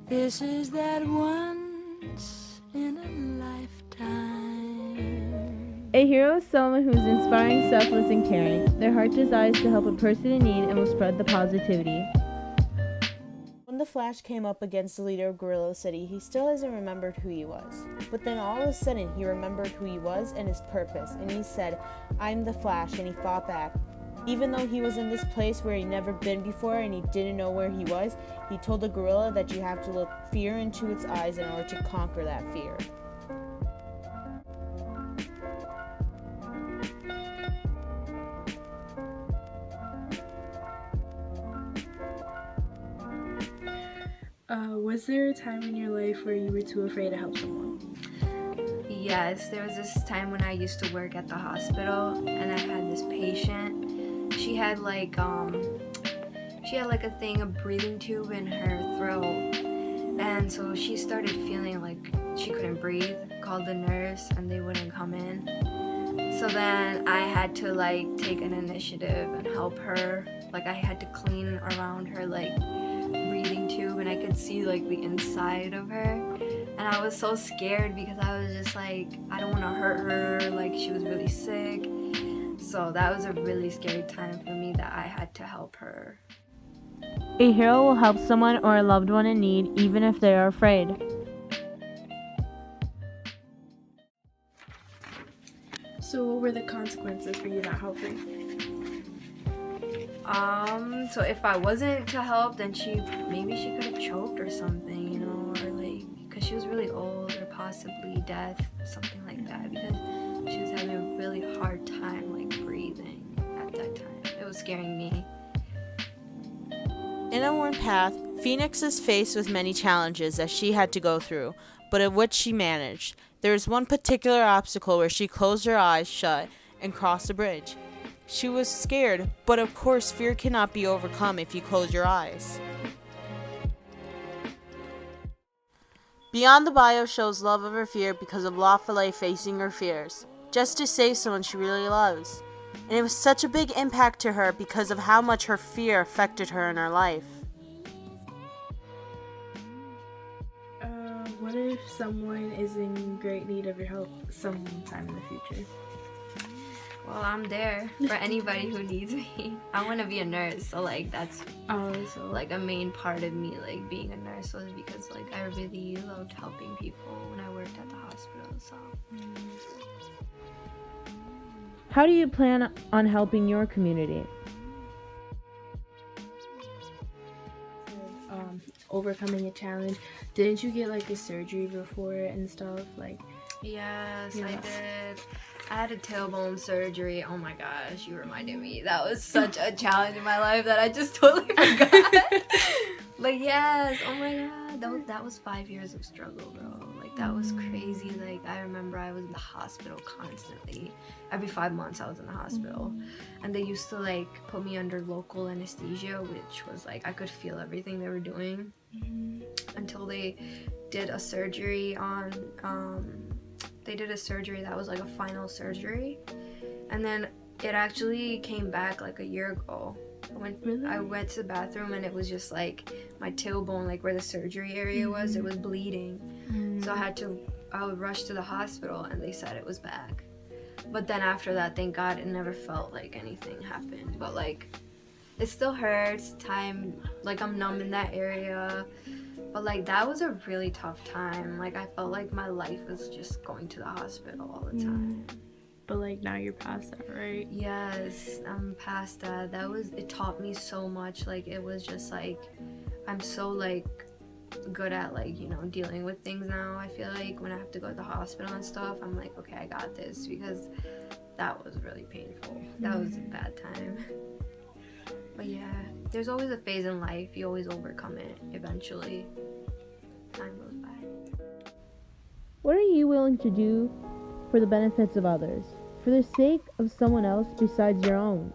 This is that once in a lifetime. A hero is someone who is inspiring, selfless, and caring. Their heart desires to help a person in need and will spread the positivity. When the Flash came up against the leader of Gorilla City, he still hasn't remembered who he was. But then all of a sudden, he remembered who he was and his purpose, and he said, "I'm the Flash," and he fought back. Even though he was in this place where he'd never been before and he didn't know where he was, he told the gorilla that you have to look fear into its eyes in order to conquer that fear. Was there a time in your life where you were too afraid to help someone? Yes, there was this time when I used to work at the hospital and I had this patient. She had like a thing, a breathing tube in her throat. And so she started feeling like she couldn't breathe, called the nurse and they wouldn't come in. So then I had to like take an initiative and help her. Like I had to clean around her like breathing tube and I could see like the inside of her. And I was so scared because I was just like, I don't want to hurt her, like she was really sick. So that was a really scary time for me that I had to help her. A hero will help someone or a loved one in need even if they are afraid. So what were the consequences for you not helping? So if I wasn't to help, then maybe she could have choked or something, you know, or like, because she was really old or possibly death, something like that, because she was having a really hard time like breathing at that time. It was scaring me. In a worn path, Phoenix is faced with many challenges that she had to go through, but of which she managed. There was one particular obstacle where she closed her eyes shut and crossed the bridge. She was scared, but of course fear cannot be overcome if you close your eyes. Beyond the bio shows love over fear because of Lafayette facing her fears, just to save someone she really loves. And it was such a big impact to her because of how much her fear affected her in her life. What if someone is in great need of your help sometime in the future? Well, I'm there for anybody who needs me. I want to be a nurse, so like that's like a main part of me, like being a nurse was because like I really loved helping people when I worked at the hospital. So. How do you plan on helping your community? Overcoming a challenge. Didn't you get like a surgery before and stuff? Like, Yes, yeah. I did. I had a tailbone surgery. Oh my gosh, you reminded me. That was such a challenge in my life that I just totally forgot. But yes, oh my god, that was 5 years of struggle, bro. Like that was crazy. Like I remember I was in the hospital constantly. Every 5 months I was in the hospital, and they used to like put me under local anesthesia, which was like I could feel everything they were doing until they did a surgery on. They did a surgery that was like a final surgery, and then it actually came back like a year ago. When I went to the bathroom and it was just like my tailbone, like where the surgery area was, it was bleeding. So I would rush to the hospital and they said it was back. But then after that, thank God, it never felt like anything happened. But like, it still hurts, like I'm numb in that area. But like that was a really tough time. Like I felt like my life was just going to the hospital all the time. but like now you're past that, right? Yes, I'm past that. It taught me so much. Like it was just like, I'm so like good at like, you know, dealing with things now. I feel like when I have to go to the hospital and stuff, I'm like, okay, I got this, because that was really painful. That was a bad time. But yeah, there's always a phase in life. You always overcome it eventually. Time goes by. What are you willing to do for the benefits of others, for the sake of someone else besides your own?